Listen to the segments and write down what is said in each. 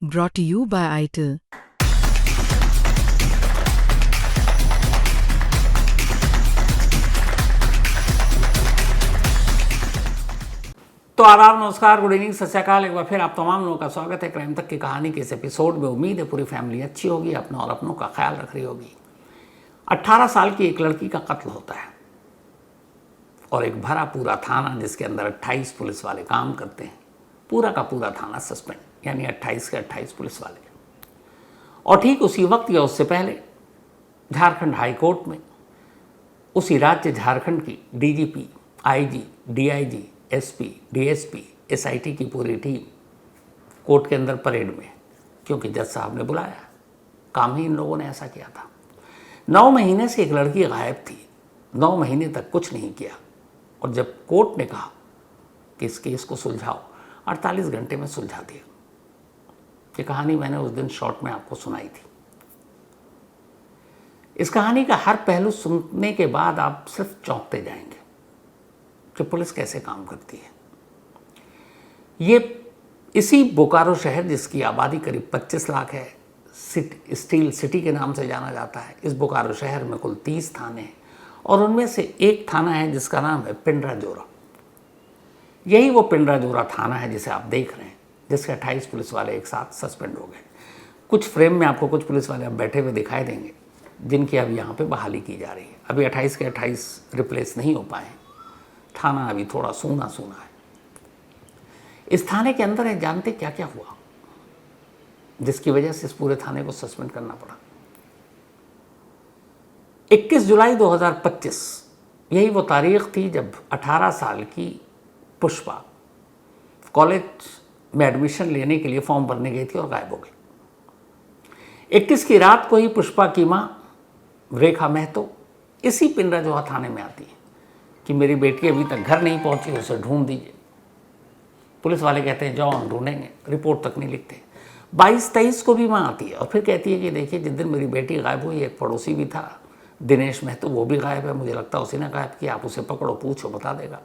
Brought to you by ITIL. तो आदाब, नमस्कार, गुड इवनिंग, सत श्री अकाल। एक बार फिर आप तमाम लोगों का स्वागत है क्राइम तक की कहानी के इस एपिसोड में। उम्मीद है पूरी फैमिली अच्छी होगी, अपना और अपनों का ख्याल रख रही होगी। 18 साल की एक लड़की का कत्ल होता है और एक भरा पूरा थाना जिसके अंदर 28 पुलिस वाले काम करते हैं, पूरा का पूरा थाना सस्पेंड, यानी 28 के 28 पुलिस वाले। और ठीक उसी वक्त या उससे पहले झारखंड हाई कोर्ट में उसी राज्य झारखंड की DGP, IG, DIG, SP, DSP, SIT की पूरी टीम कोर्ट के अंदर परेड में, क्योंकि जज साहब ने बुलाया। काम ही इन लोगों ने ऐसा किया था। 9 महीने से एक लड़की गायब थी, 9 महीने तक कुछ नहीं किया, और जब कोर्ट ने कहा कि इस केस को सुलझाओ, 48 घंटे में सुलझा दिया। ये कहानी मैंने उस दिन शॉर्ट में आपको सुनाई थी। इस कहानी का हर पहलू सुनने के बाद आप सिर्फ चौंकते जाएंगे कि पुलिस कैसे काम करती है। ये इसी बोकारो शहर, जिसकी आबादी करीब 25 लाख है, स्टील सिटी के नाम से जाना जाता है। इस बोकारो शहर में कुल 30 थाने हैं और उनमें से एक थाना है जिसका नाम है पिंडराजोरा। यही वो पिंडराजोरा थाना है जिसे आप देख रहे हैं, जिसके 28 पुलिस वाले एक साथ सस्पेंड हो गए। कुछ फ्रेम में आपको कुछ पुलिस वाले अब बैठे हुए दिखाई देंगे, जिनकी अब यहाँ पे बहाली की जा रही है। अभी 28 के 28 रिप्लेस नहीं हो पाए। थाना अभी थोड़ा सूना सूना है। इस थाने के अंदर है, जानते क्या क्या हुआ जिसकी वजह से इस पूरे थाने को सस्पेंड करना पड़ा। 21 जुलाई 2025 यही वो तारीख थी जब 18 साल की पुष्पा कॉलेज में एडमिशन लेने के लिए फॉर्म भरने गई थी और गायब हो गई। 21 की रात को ही पुष्पा की मां रेखा महतो इसी पिंडराजोरा थाने में आती है कि मेरी बेटी अभी तक घर नहीं पहुंची, उसे ढूंढ दीजिए। पुलिस वाले कहते हैं जाओ, हम ढूंढेंगे, रिपोर्ट तक नहीं लिखते। 22-23 को भी मां आती है और फिर कहती है कि देखिए, जिस दिन मेरी बेटी गायब हुई एक पड़ोसी भी था, दिनेश महतो, वो भी गायब है, मुझे लगता है उसी ने गायब किया, आप उसे पकड़ो, पूछो, बता देगा।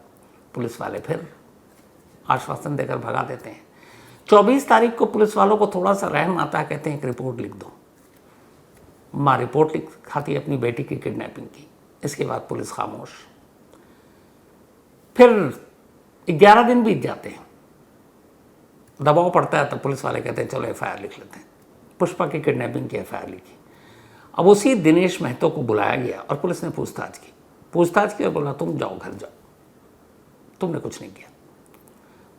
पुलिस वाले फिर आश्वासन देकर भगा देते हैं। 24 तारीख को पुलिस वालों को थोड़ा सा रहम आता है, कहते हैं एक रिपोर्ट लिख दो। माँ रिपोर्ट लिखाती है अपनी बेटी की किडनैपिंग की। इसके बाद पुलिस खामोश। फिर 11 दिन बीत जाते हैं, दबाव पड़ता है, तो पुलिस वाले कहते हैं चलो एफआईआर लिख लेते हैं। पुष्पा की किडनैपिंग की एफआईआर लिखी। अब उसी दिनेश महतो को बुलाया गया और पुलिस ने पूछताछ की और बोला तुम जाओ, घर जाओ, तुमने कुछ नहीं किया।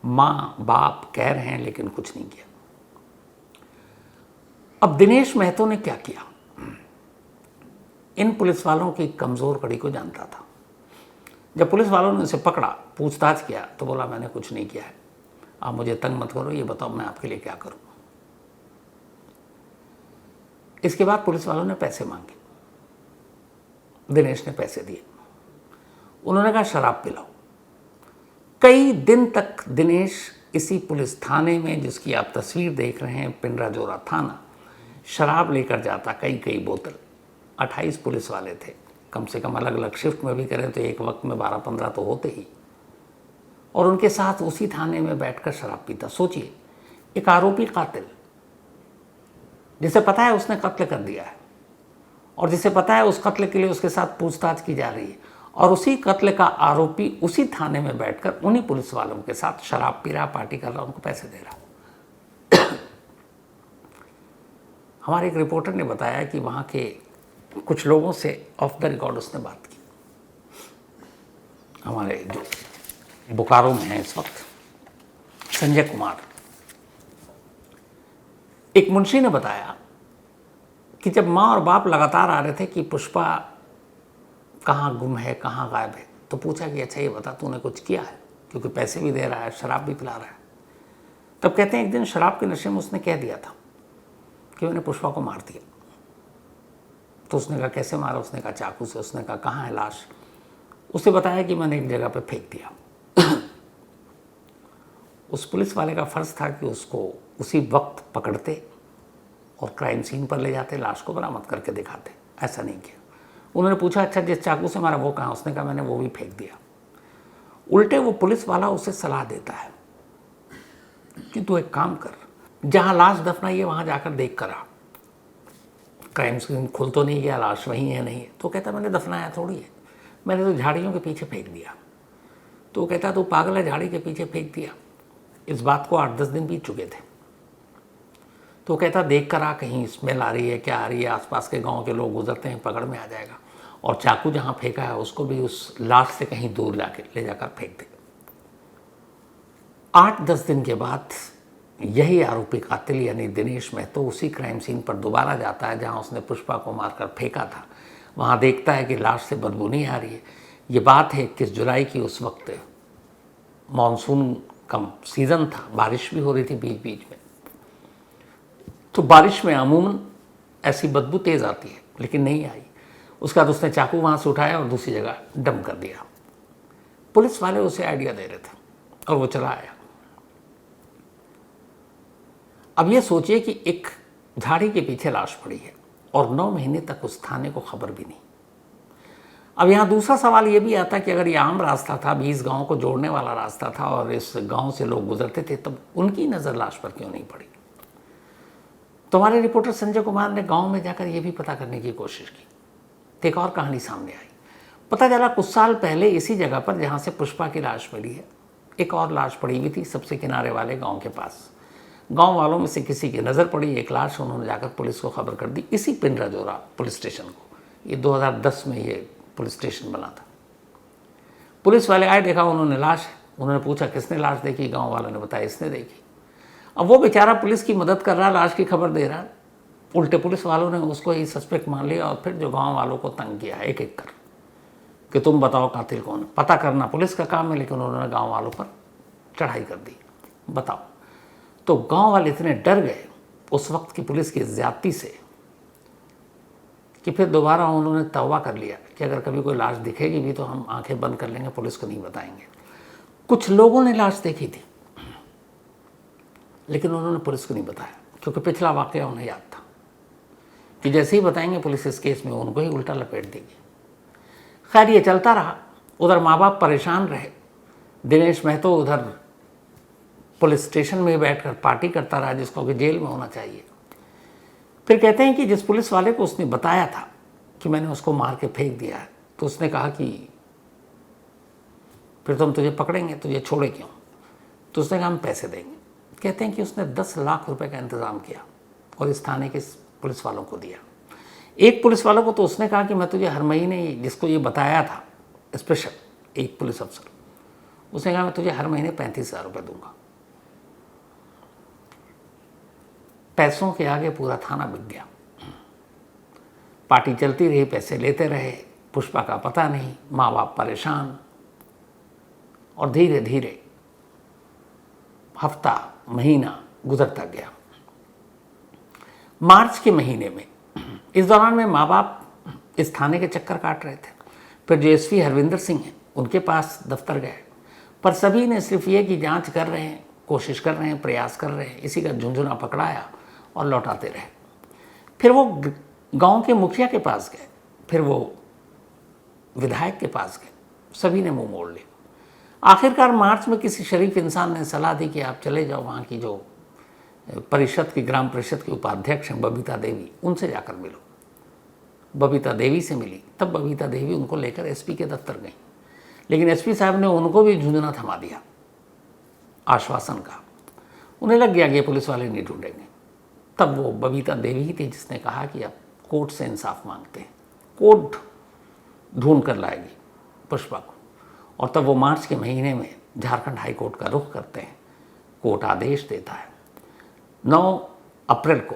माँ बाप कह रहे हैं लेकिन कुछ नहीं किया। अब दिनेश महतो ने क्या किया? इन पुलिस वालों की कमजोर कड़ी को जानता था। जब पुलिस वालों ने उसे पकड़ा, पूछताछ किया, तो बोला मैंने कुछ नहीं किया है, आप मुझे तंग मत करो, ये बताओ मैं आपके लिए क्या करूं। इसके बाद पुलिस वालों ने पैसे मांगे। दिनेश ने पैसे दिए। उन्होंने कहा शराब पिलाओ। कई दिन तक दिनेश इसी पुलिस थाने में, जिसकी आप तस्वीर देख रहे हैं, पिंडराजोरा थाना, शराब लेकर जाता, कई बोतल। 28 पुलिस वाले थे, कम से कम अलग अलग शिफ्ट में भी करें तो एक वक्त में 12-15 तो होते ही, और उनके साथ उसी थाने में बैठकर शराब पीता। सोचिए, एक आरोपी कातिल, जिसे पता है उसने कत्ल कर दिया है और जिसे पता है उस कत्ल के लिए उसके साथ पूछताछ की जा रही है, और उसी कत्ल का आरोपी उसी थाने में बैठकर उन्हीं पुलिस वालों के साथ शराब पी रहा, पार्टी कर रहा, उनको पैसे दे रहा। हमारे एक रिपोर्टर ने बताया कि वहाँ के कुछ लोगों से ऑफ द रिकॉर्ड उसने बात की। हमारे जो बोकारो में है इस वक्त, संजय कुमार, एक मुंशी ने बताया कि जब माँ और बाप लगातार आ रहे थे कि पुष्पा कहाँ गुम है, कहाँ गायब है, तो पूछा कि अच्छा ये बता तूने कुछ किया है, क्योंकि पैसे भी दे रहा है, शराब भी पिला रहा है। तब कहते हैं एक दिन शराब के नशे में उसने कह दिया था कि मैंने पुष्पा को मार दिया। तो उसने कहा कैसे मारा? उसने कहा चाकू से। उसने कहा कहाँ है लाश? उसे बताया कि मैंने एक जगह पे फेंक दिया। उस पुलिस वाले का फर्ज था कि उसको उसी वक्त पकड़ते और क्राइम सीन पर ले जाते, लाश को बरामद करके दिखाते। ऐसा नहीं किया। उन्होंने पूछा अच्छा जिस चाकू से मारा वो कहाँ? उसने कहा मैंने वो भी फेंक दिया। उल्टे वो पुलिस वाला उसे सलाह देता है कि तू एक काम कर, जहाँ लाश दफनाई है वहाँ जाकर देख कर आ। क्राइम सीन खुल तो नहीं गया, लाश वहीं है नहीं है। तो कहता मैंने दफनाया थोड़ी है, मैंने तो झाड़ियों के पीछे फेंक दिया। तो कहता तू पागल है, झाड़ी के पीछे फेंक दिया। इस बात को 8-10 दिन बीत चुके थे। तो कहता देख कर आ, कहीं स्मेल आ रही है, क्या आ रही है, आसपास के गांव के लोग गुजरते हैं, पकड़ में आ जाएगा। और चाकू जहाँ फेंका है उसको भी उस लाश से कहीं दूर ले जाकर फेंक दे। 8-10 दिन के बाद यही आरोपी कातिल यानी दिनेश महतो उसी क्राइम सीन पर दोबारा जाता है जहाँ उसने पुष्पा को मारकर फेंका था। वहाँ देखता है कि लाश से बदबू नहीं आ रही है। ये बात है 21 जुलाई की। उस वक्त मानसून का सीज़न था, बारिश भी हो रही थी बीच बीच में। तो बारिश में अमूमन ऐसी बदबू तेज़ आती है, लेकिन नहीं आई। उसके बाद उसने चाकू वहाँ से उठाया और दूसरी जगह डंप कर दिया। पुलिस वाले उसे आइडिया दे रहे थे और वो चला आया। अब ये सोचिए कि एक झाड़ी के पीछे लाश पड़ी है और 9 महीने तक उस थाने को खबर भी नहीं। अब यहाँ दूसरा सवाल ये भी आता कि अगर ये आम रास्ता था, 20 गांव को जोड़ने वाला रास्ता था और इस गांव से लोग गुजरते थे, तब उनकी नज़र लाश पर क्यों नहीं पड़ी। तो हमारे रिपोर्टर संजय कुमार ने गांव में जाकर ये भी पता करने की कोशिश की। तो एक और कहानी सामने आई। पता चला कुछ साल पहले इसी जगह पर जहाँ से पुष्पा की लाश मिली है, एक और लाश पड़ी हुई थी सबसे किनारे वाले गाँव के पास। गांव वालों में से किसी की नज़र पड़ी एक लाश, उन्होंने जाकर पुलिस को खबर कर दी, इसी पिंडराजोरा पुलिस स्टेशन को। ये 2010 में ये पुलिस स्टेशन बना था। पुलिस वाले आए, देखा उन्होंने लाश है। उन्होंने पूछा किसने लाश देखी, गांव वालों ने बताया इसने देखी। अब वो बेचारा पुलिस की मदद कर रहा, लाश की खबर दे रहा, उल्टे पुलिस वालों ने उसको ही सस्पेक्ट मान लिया और फिर जो गाँव वालों को तंग किया एक एक कर कि तुम बताओ कातिल कौन है। पता करना पुलिस का काम है, लेकिन उन्होंने गाँव वालों पर चढ़ाई कर दी, बताओ। तो गांव वाले इतने डर गए उस वक्त की पुलिस की ज्यादती से कि फिर दोबारा उन्होंने तौबा कर लिया कि अगर कभी कोई लाश दिखेगी भी तो हम आंखें बंद कर लेंगे, पुलिस को नहीं बताएंगे। कुछ लोगों ने लाश देखी थी, लेकिन उन्होंने पुलिस को नहीं बताया, क्योंकि पिछला वाकया उन्हें याद था कि जैसे ही बताएंगे पुलिस इस केस में उनको ही उल्टा लपेट देगी। खैर ये चलता रहा। उधर माँ बाप परेशान रहे, दिनेश महतो उधर पुलिस स्टेशन में बैठकर पार्टी करता रहा, जिसको कि जेल में होना चाहिए। फिर कहते हैं कि जिस पुलिस वाले को उसने बताया था कि मैंने उसको मार के फेंक दिया है, तो उसने कहा कि फिर तुम तुझे पकड़ेंगे, तुझे छोड़े क्यों। तो उसने कहा हम पैसे देंगे। कहते हैं कि उसने 10 लाख रुपए का इंतज़ाम किया और इस थाने के पुलिस वालों को दिया। एक पुलिस वालों को तो उसने कहा कि मैं तुझे हर महीने, जिसको ये बताया था स्पेशल एक पुलिस अफसर, उसने कहा मैं तुझे हर महीने 35,000 रुपये दूंगा। पैसों के आगे पूरा थाना बिक गया। पार्टी चलती रही, पैसे लेते रहे, पुष्पा का पता नहीं, माँ बाप परेशान। और धीरे धीरे हफ्ता महीना गुजरता गया। मार्च के महीने में, इस दौरान में माँ बाप इस थाने के चक्कर काट रहे थे। फिर जो एसपी हरविंदर सिंह हैं उनके पास दफ्तर गए, पर सभी ने सिर्फ ये कि जांच कर रहे हैं, कोशिश कर रहे हैं, प्रयास कर रहे हैं, इसी का झुंझुना पकड़ाया और लौटाते रहे। फिर वो गांव के मुखिया के पास गए, फिर वो विधायक के पास गए, सभी ने मुंह मोड़ लिया। आखिरकार मार्च में किसी शरीफ इंसान ने सलाह दी कि आप चले जाओ, वहाँ की जो परिषद की, ग्राम परिषद की उपाध्यक्ष हैं बबीता देवी, उनसे जाकर मिलो। बबीता देवी से मिली, तब बबीता देवी उनको लेकर एसपी के दफ्तर गई, लेकिन एसपी साहब ने उनको भी झुंझुना थमा दिया आश्वासन का। उन्हें लग गया कि ये पुलिस वाले नहीं ढूंढेंगे। तब वो बबीता देवी ही थी जिसने कहा कि अब कोर्ट से इंसाफ मांगते हैं, कोर्ट ढूंढ कर लाएगी पुष्पा को। और तब वो मार्च के महीने में झारखंड हाई कोर्ट का रुख करते हैं। कोर्ट आदेश देता है। 9 अप्रैल को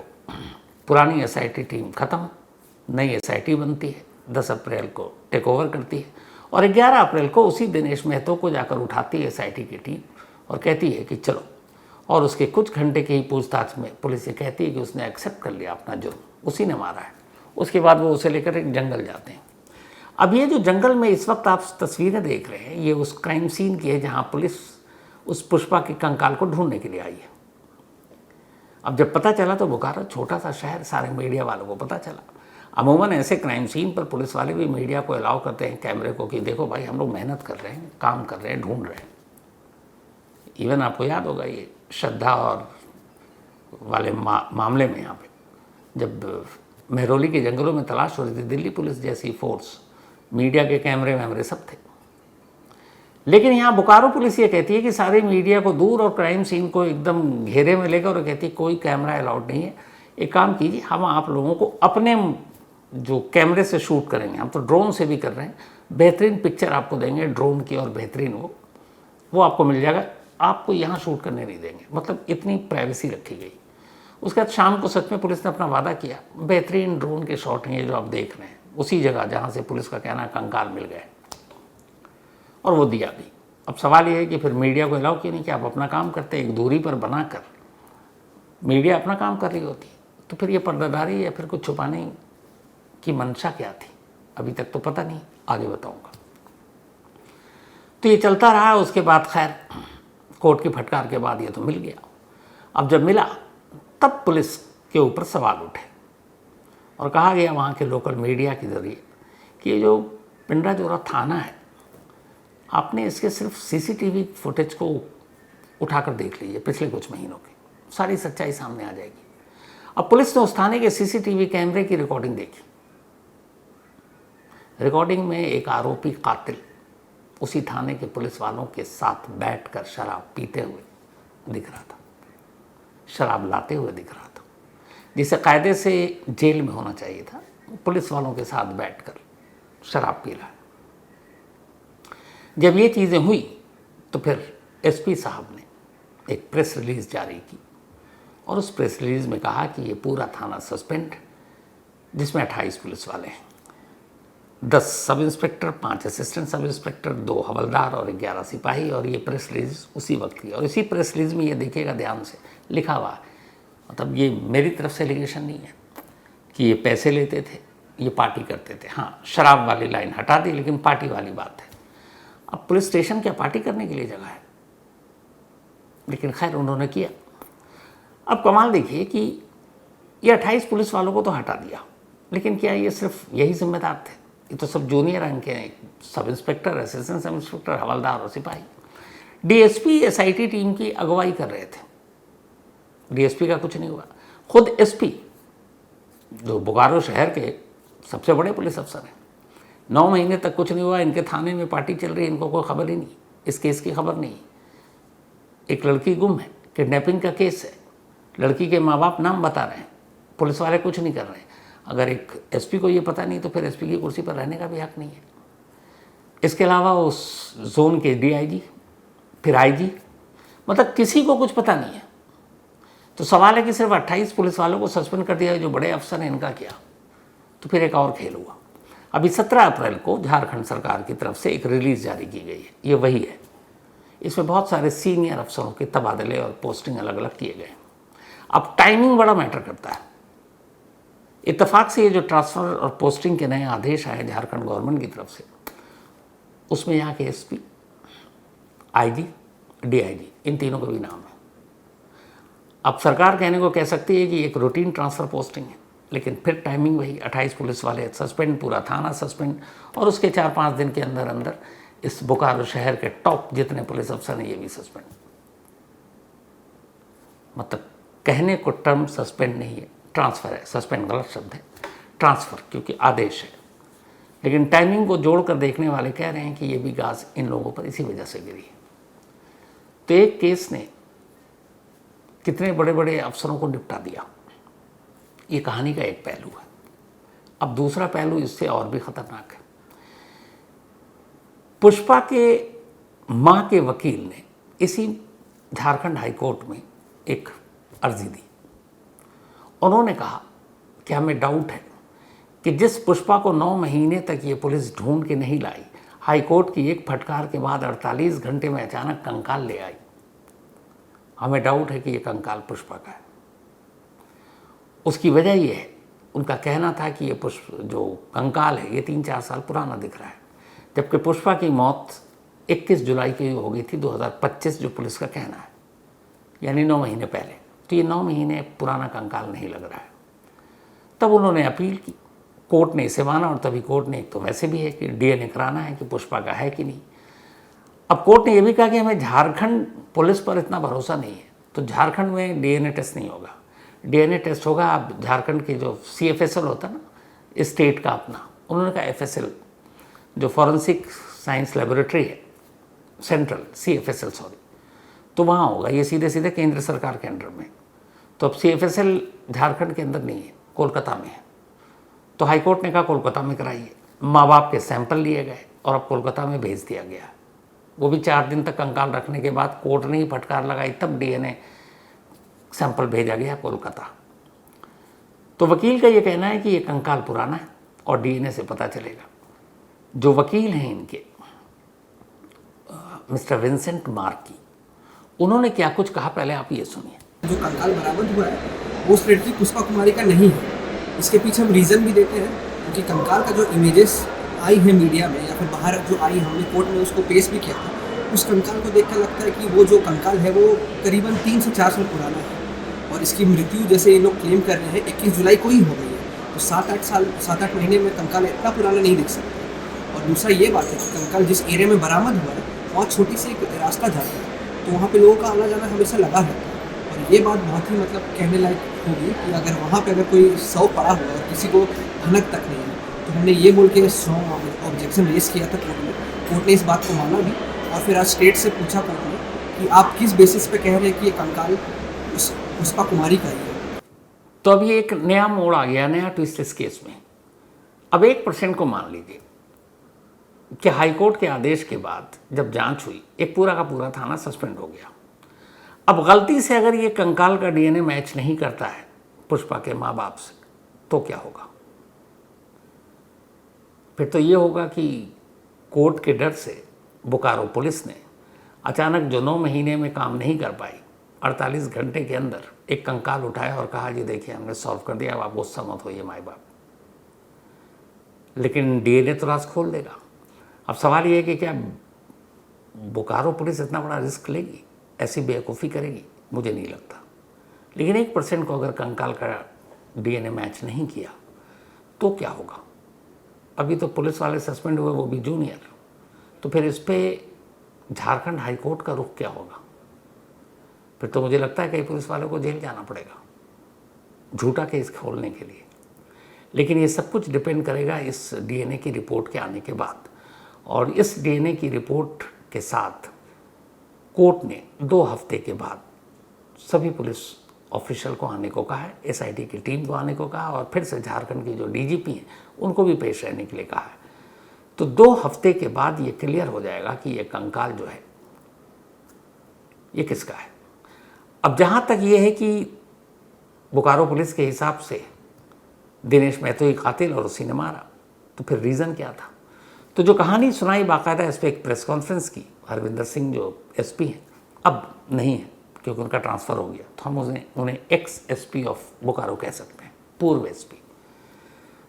पुरानी एसआईटी टीम खत्म, नई एसआईटी बनती है, 10 अप्रैल को टेक ओवर करती है और 11 अप्रैल को उसी दिनेश महतो को जाकर उठाती है एसआईटी की टीम और कहती है कि चलो। और उसके कुछ घंटे की ही पूछताछ में पुलिस ये कहती है कि उसने एक्सेप्ट कर लिया अपना जुर्म, उसी ने मारा है। उसके बाद वो उसे लेकर एक जंगल जाते हैं। अब ये जो जंगल में इस वक्त आप तस्वीरें देख रहे हैं, ये उस क्राइम सीन की है जहाँ पुलिस उस पुष्पा के कंकाल को ढूंढने के लिए आई है। अब जब पता चला तो बोकारो छोटा सा शहर, सारे मीडिया वालों को पता चला। अमूमन ऐसे क्राइम सीन पर पुलिस वाले भी मीडिया को अलाउ करते हैं, कैमरे को, कि देखो भाई हम लोग मेहनत कर रहे हैं, काम कर रहे हैं, ढूंढ रहे हैं। इवन आपको याद होगा ये श्रद्धा और वाले मामले में यहाँ पे जब मेहरौली के जंगलों में तलाश हो रही थी, दिल्ली पुलिस जैसी फोर्स, मीडिया के कैमरे वैमरे सब थे। लेकिन यहाँ बोकारो पुलिस ये कहती है कि सारे मीडिया को दूर और क्राइम सीन को एकदम घेरे में लेकर और कहती है कोई कैमरा अलाउड नहीं है, एक काम कीजिए हम आप लोगों को अपने जो कैमरे से शूट करेंगे, हम तो ड्रोन से भी कर रहे हैं, बेहतरीन पिक्चर आपको देंगे ड्रोन की और बेहतरीन वो आपको मिल जाएगा, आपको यहाँ शूट करने नहीं देंगे। मतलब इतनी प्राइवेसी रखी गई। उसके बाद शाम को सच में पुलिस ने अपना वादा किया, बेहतरीन ड्रोन के शॉट हैं जो आप देख रहे हैं, उसी जगह जहाँ से पुलिस का कहना कंकाल मिल गए, और वो दिया भी। अब सवाल ये है कि फिर मीडिया को अलाउ क्यों नहीं कि आप अपना काम करते, एक दूरी पर बनाकर मीडिया अपना काम कर रही होती, तो फिर ये पर्दादारी या फिर कुछ छुपाने की मंशा क्या थी, अभी तक तो पता नहीं, आगे बताऊंगा। तो ये चलता रहा। उसके बाद खैर कोर्ट की फटकार के बाद ये तो मिल गया। अब जब मिला तब पुलिस के ऊपर सवाल उठे और कहा गया वहाँ के लोकल मीडिया के ज़रिए कि ये जो पिंडरा जोरा थाना है, आपने इसके सिर्फ सीसीटीवी फुटेज को उठाकर देख लीजिए पिछले कुछ महीनों की, सारी सच्चाई सामने आ जाएगी। अब पुलिस ने उस थाने के सीसीटीवी कैमरे की रिकॉर्डिंग देखी। रिकॉर्डिंग में एक आरोपी कातिल उसी थाने के पुलिस वालों के साथ बैठकर शराब पीते हुए दिख रहा था, शराब लाते हुए दिख रहा था, जिसे कायदे से जेल में होना चाहिए था, पुलिस वालों के साथ बैठकर शराब पी रहा है। जब ये चीज़ें हुई तो फिर एसपी साहब ने एक प्रेस रिलीज़ जारी की और उस प्रेस रिलीज़ में कहा कि ये पूरा थाना सस्पेंड, जिसमें 28 पुलिस वाले हैं, 10 sub inspector, 5 assistant sub inspector, 2 हवलदार और 11 सिपाही। और ये प्रेस रिलीज़ उसी वक्त की। और इसी प्रेस रिलीज़ में ये देखिएगा ध्यान से लिखा हुआ है, मतलब ये मेरी तरफ से एलिगेशन नहीं है कि ये पैसे लेते थे, ये पार्टी करते थे। हाँ, शराब वाली लाइन हटा दी, लेकिन पार्टी वाली बात है। अब पुलिस स्टेशन क्या पार्टी करने के लिए जगह है? लेकिन खैर उन्होंने किया। अब कमाल देखिए कि ये 28 पुलिस वालों को तो हटा दिया, लेकिन क्या ये सिर्फ यही जिम्मेदार थे? ये तो सब जूनियर रैंक के हैं, sub inspector, assistant sub inspector, हवलदार और सिपाही। डीएसपी एसआईटी टीम की अगुवाई कर रहे थे, डीएसपी का कुछ नहीं हुआ। खुद एसपी जो बोकारो शहर के सबसे बड़े पुलिस अफसर हैं, 9 महीने तक कुछ नहीं हुआ, इनके थाने में पार्टी चल रही है, इनको कोई खबर ही नहीं, इस केस की खबर नहीं। एक लड़की गुम है, किडनैपिंग का केस है, लड़की के माँ बाप नाम बता रहे हैं, पुलिस वाले कुछ नहीं कर रहे हैं। अगर एक एसपी को ये पता नहीं तो फिर एसपी की कुर्सी पर रहने का भी हक नहीं है। इसके अलावा उस जोन के डीआईजी, फिर आईजी, मतलब किसी को कुछ पता नहीं है। तो सवाल है कि सिर्फ 28 पुलिस वालों को सस्पेंड कर दिया, जो बड़े अफसर हैं इनका क्या? तो फिर एक और खेल हुआ। अभी 17 अप्रैल को झारखंड सरकार की तरफ से एक रिलीज़ जारी की गई है, ये वही है। इसमें बहुत सारे सीनियर अफसरों के तबादले और पोस्टिंग अलग अलग किए गए। अब टाइमिंग बड़ा मैटर करता है। इत्तेफाक से ये जो ट्रांसफ़र और पोस्टिंग के नए आदेश आए झारखंड गवर्नमेंट की तरफ से, उसमें यहाँ के एसपी, आईजी, डीआईजी, इन तीनों का भी नाम है। अब सरकार कहने को कह सकती है कि एक रूटीन ट्रांसफ़र पोस्टिंग है, लेकिन फिर टाइमिंग वही, 28 पुलिस वाले सस्पेंड, पूरा थाना सस्पेंड, और उसके 4-5 दिन के अंदर अंदर इस बोकारो शहर के टॉप जितने पुलिस अफसर हैं ये भी सस्पेंड। मतलब कहने को टर्म सस्पेंड नहीं है, ट्रांसफ़र है, सस्पेंड गलत शब्द है, ट्रांसफ़र क्योंकि आदेश है। लेकिन टाइमिंग को जोड़कर देखने वाले कह रहे हैं कि ये भी गाज इन लोगों पर इसी वजह से गिरी है। तो एक केस ने कितने बड़े बड़े अफसरों को निपटा दिया, ये कहानी का एक पहलू है। अब दूसरा पहलू इससे और भी खतरनाक है। पुष्पा के मां के वकील ने इसी झारखंड हाई कोर्ट में एक अर्जी दी। उन्होंने कहा कि हमें डाउट है कि जिस पुष्पा को 9 महीने तक ये पुलिस ढूंढ के नहीं लाई, हाई कोर्ट की एक फटकार के बाद 48 घंटे में अचानक कंकाल ले आई, हमें डाउट है कि ये कंकाल पुष्पा का है। उसकी वजह ये है, उनका कहना था कि ये जो कंकाल है ये 3-4 साल पुराना दिख रहा है, जबकि पुष्पा की मौत 21 जुलाई की हो गई थी 2025, जो पुलिस का कहना है, यानी 9 महीने पहले। तो ये 9 महीने पुराना कंकाल नहीं लग रहा है। तब उन्होंने अपील की, कोर्ट ने इसे माना, और तभी कोर्ट ने, एक तो वैसे भी है कि डीएनए कराना है कि पुष्पा का है कि नहीं। अब कोर्ट ने यह भी कहा कि हमें झारखंड पुलिस पर इतना भरोसा नहीं है, तो झारखंड में डीएनए टेस्ट नहीं होगा। डीएनए टेस्ट होगा। आप झारखंड के जो CFSL होता है ना स्टेट का अपना, उन्होंने कहा FSL जो फॉरेंसिक साइंस लेबोरेटरी है सेंट्रल CFSL सॉरी, तो वहाँ होगा। ये सीधे सीधे केंद्र सरकार के अंडर में। तो अब CFSL झारखंड के अंदर नहीं है, कोलकाता में है। तो हाईकोर्ट ने कहा कोलकाता में कराइए। माँ बाप के सैंपल लिए गए और अब कोलकाता में भेज दिया गया। वो भी 4 दिन तक कंकाल रखने के बाद कोर्ट ने ही फटकार लगाई, तब डीएनए सैंपल भेजा गया कोलकाता। तो वकील का ये कहना है कि ये कंकाल पुराना है और डीएनए से पता चलेगा। जो वकील हैं इनके मिस्टर विंसेंट मार्की, उन्होंने क्या कुछ कहा पहले आप ये सुनिए। जो कंकाल बरामद हुआ है वो उस लड़की पुष्पा कुमारी का नहीं है। इसके पीछे हम रीज़न भी देते हैं, क्योंकि कंकाल का जो इमेजेस आई है मीडिया में या फिर बाहर जो आई, हमने कोर्ट में उसको पेश भी किया था। उस कंकाल को देखकर लगता है कि वो जो कंकाल है वो करीबन 3 से 4 साल पुराना है और इसकी मृत्यु जैसे ये लोग क्लेम कर रहे हैं 21 जुलाई को ही हो गई है। तो 7-8 महीने में कंकाल इतना पुराना नहीं दिख सकता। और दूसरा ये बात है कि कंकाल जिस एरिया में बरामद हुआ है वहाँ छोटी सी एक रास्ता जाता है, तो वहाँ पे लोगों का आना जाना हमेशा लगा रहता है। और ये बात बहुत ही कहने लायक होगी कि अगर वहाँ पे अगर कोई शव पड़ा हुआ और किसी को भनक तक नहीं है, तो हमने ये बोल के स्ट्रॉन्ग ऑब्जेक्शन रेज किया था कोर्ट में। कोर्ट ने इस बात को माना भी और फिर आज स्टेट से पूछा कोर्ट ने कि आप किस बेसिस पे कह रहे हैं कि ये कंकाल पुष्पा कुमारी का ही है। तो अब ये एक नया मोड़ आ गया, नया ट्विस्ट इस केस में। अब 1% को मान लीजिए कि हाईकोर्ट के आदेश के बाद जब जांच हुई, एक पूरा का पूरा थाना सस्पेंड हो गया। अब गलती से अगर ये कंकाल का डीएनए मैच नहीं करता है पुष्पा के माँ बाप से, तो क्या होगा? फिर तो ये होगा कि कोर्ट के डर से बोकारो पुलिस ने अचानक जो 9 महीने में काम नहीं कर पाई, 48 घंटे के अंदर एक कंकाल उठाया और कहा जी देखिए हमने सॉल्व कर दिया, अब आप गुस्सा मत होइए माँ बाप। लेकिन डीएनए तो राज खोल देगा। अब सवाल ये है कि क्या बोकारो पुलिस इतना बड़ा रिस्क लेगी, ऐसी बेवकूफ़ी करेगी? मुझे नहीं लगता। लेकिन 1% को अगर कंकाल का डीएनए मैच नहीं किया तो क्या होगा? अभी तो पुलिस वाले सस्पेंड हुए, वो भी जूनियर। तो फिर इस पर झारखंड हाईकोर्ट का रुख क्या होगा? फिर तो मुझे लगता है कई पुलिस वालों को जेल जाना पड़ेगा झूठा केस खोलने के लिए। लेकिन ये सब कुछ डिपेंड करेगा इस डीएनए की रिपोर्ट के आने के बाद। और इस डीएनए की रिपोर्ट के साथ कोर्ट ने 2 हफ्ते के बाद सभी पुलिस ऑफिशियल को आने को कहा है, एसआईटी की टीम को आने को कहा और फिर से झारखंड की जो डीजीपी हैं उनको भी पेश रहने के लिए कहा है। तो 2 हफ्ते के बाद ये क्लियर हो जाएगा कि ये कंकाल जो है ये किसका है। अब जहाँ तक ये है कि बोकारो पुलिस के हिसाब से दिनेश महतो ही कातिल और उसी ने मारा, तो फिर रीज़न क्या था? तो जो कहानी सुनाई बाकायदा इस पर एक प्रेस कॉन्फ्रेंस की, हरविंदर सिंह जो एसपी हैं, अब नहीं है क्योंकि उनका ट्रांसफ़र हो गया, तो हम उन्हें एक्स एसपी ऑफ बोकारो कह सकते हैं, पूर्व एसपी।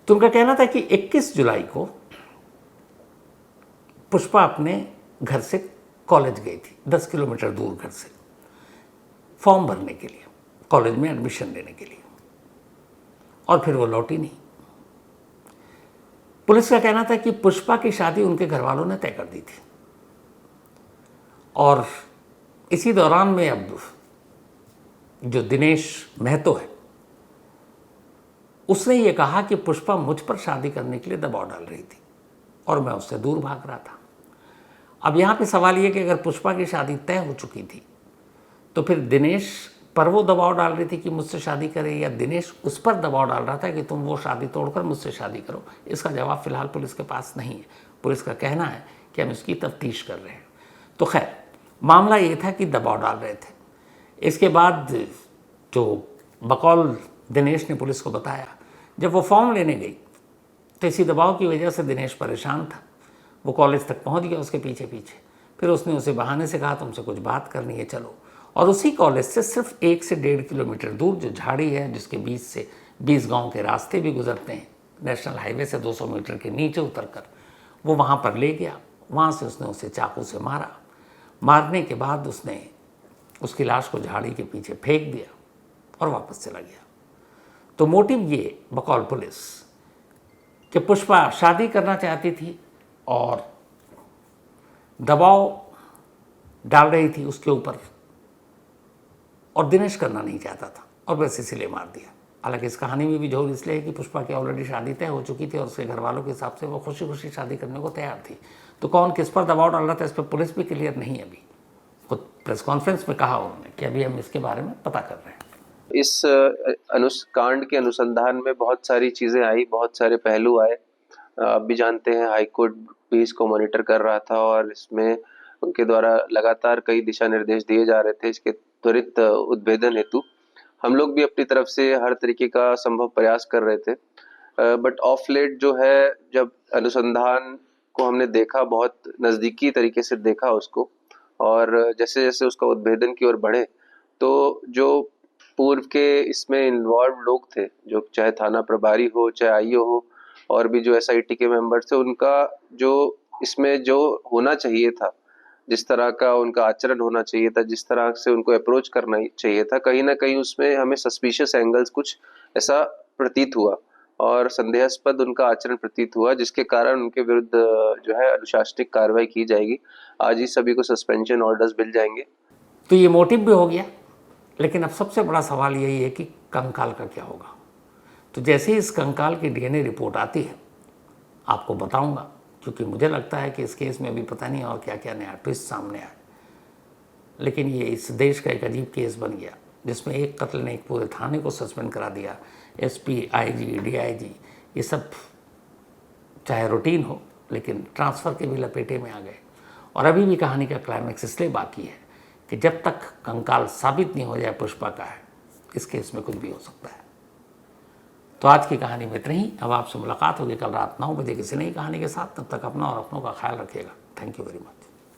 तो उनका कहना था कि 21 जुलाई को पुष्पा अपने घर से कॉलेज गई थी, 10 किलोमीटर दूर घर से, फॉर्म भरने के लिए, कॉलेज में एडमिशन लेने के लिए, और फिर वो लौटी नहीं। पुलिस का कहना था कि पुष्पा की शादी उनके घर वालों ने तय कर दी थी और इसी दौरान में अब जो दिनेश महतो है उसने ये कहा कि पुष्पा मुझ पर शादी करने के लिए दबाव डाल रही थी और मैं उससे दूर भाग रहा था। अब यहाँ पे सवाल ये कि अगर पुष्पा की शादी तय हो चुकी थी तो फिर दिनेश पर वो दबाव डाल रही थी कि मुझसे शादी करे, या दिनेश उस पर दबाव डाल रहा था कि तुम वो शादी तोड़कर मुझसे शादी करो? इसका जवाब फिलहाल पुलिस के पास नहीं है। पुलिस का कहना है कि हम इसकी तफ्तीश कर रहे हैं। तो खैर मामला ये था कि दबाव डाल रहे थे। इसके बाद जो बकौल दिनेश ने पुलिस को बताया, जब वो फॉर्म लेने गई तो इसी दबाव की वजह से दिनेश परेशान था। वो कॉलेज तक पहुंच गया उसके पीछे पीछे, फिर उसने उसे बहाने से कहा तुमसे कुछ बात करनी है चलो, और उसी कॉलेज से सिर्फ 1 से 1.5 किलोमीटर दूर जो झाड़ी है जिसके बीच से 20 गांव के रास्ते भी गुजरते हैं, नेशनल हाईवे से 200 मीटर के नीचे उतरकर वो वहाँ पर ले गया। वहाँ से उसने उसे चाकू से मारा। मारने के बाद उसने उसकी लाश को झाड़ी के पीछे फेंक दिया और वापस चला गया। तो मोटिव ये बकौल पुलिस कि पुष्पा शादी करना चाहती थी और दबाव डाल रही थी उसके ऊपर, और दिनेश करना नहीं चाहता था। और बस इसीलिए मार दिया। हालांकि इस कहानी में भी झोल इसलिए है कि पुष्पा की ऑलरेडी शादी तय हो चुकी थी और उसके घर वालों के हिसाब से वो खुशी खुशी शादी करने को तैयार थी। तो कौन किस पर दबाव डाल रहा था इस पर पुलिस भी क्लियर नहीं है। अभी खुद प्रेस कॉन्फ्रेंस में कहा उन्होंने कि अभी हम इसके बारे में पता कर रहे हैं। इस कांड के अनुसंधान में बहुत सारी चीजें आई, बहुत सारे पहलू आए। आप भी जानते हैं हाईकोर्ट भी इसको मॉनिटर कर रहा था और इसमें उनके द्वारा लगातार कई दिशा निर्देश दिए जा रहे थे इसके त्वरित उद्भेदन हेतु। हम लोग भी अपनी तरफ से हर तरीके का संभव प्रयास कर रहे थे, बट ऑफ लेट जो है, जब अनुसंधान को हमने देखा, बहुत नज़दीकी तरीके से देखा उसको, और जैसे जैसे उसका उद्भेदन की ओर बढ़े, तो जो पूर्व के इसमें इन्वॉल्व लोग थे, जो चाहे थाना प्रभारी हो, चाहे आईओ हो, और भी जो एसआईटी के मेंबर्स थे, उनका जो इसमें जो होना चाहिए था, जिस तरह का उनका आचरण होना चाहिए था, जिस तरह से उनको अप्रोच करना चाहिए था, कहीं ना कहीं उसमें हमें सस्पिशियस एंगल्स कुछ ऐसा प्रतीत हुआ और संदेहास्पद उनका आचरण प्रतीत हुआ, जिसके कारण उनके विरुद्ध जो है अनुशासनिक कार्रवाई की जाएगी। आज ही सभी को सस्पेंशन ऑर्डर्स मिल जाएंगे। तो ये मोटिव भी हो गया, लेकिन अब सबसे बड़ा सवाल यही है कि कंकाल का क्या होगा। तो जैसे ही इस कंकाल की डीएनए रिपोर्ट आती है आपको बताऊंगा, क्योंकि मुझे लगता है कि इस केस में अभी पता नहीं और क्या क्या नया ट्विस्ट सामने आया। लेकिन ये इस देश का एक अजीब केस बन गया जिसमें एक कत्ल ने एक पूरे थाने को सस्पेंड करा दिया। एसपी, आईजी, डीआईजी, ये सब चाहे रूटीन हो लेकिन ट्रांसफ़र के भी लपेटे में आ गए। और अभी भी कहानी का क्लाइमैक्स इसलिए बाकी है कि जब तक कंकाल साबित नहीं हो जाए पुष्पा का है, इस केस में कुछ भी हो सकता है। तो आज की कहानी में इतना ही। अब आपसे मुलाकात होगी कल रात 9 बजे किसी नई कहानी के साथ। तब तक अपना और अपनों का ख्याल रखिएगा। Thank you very much.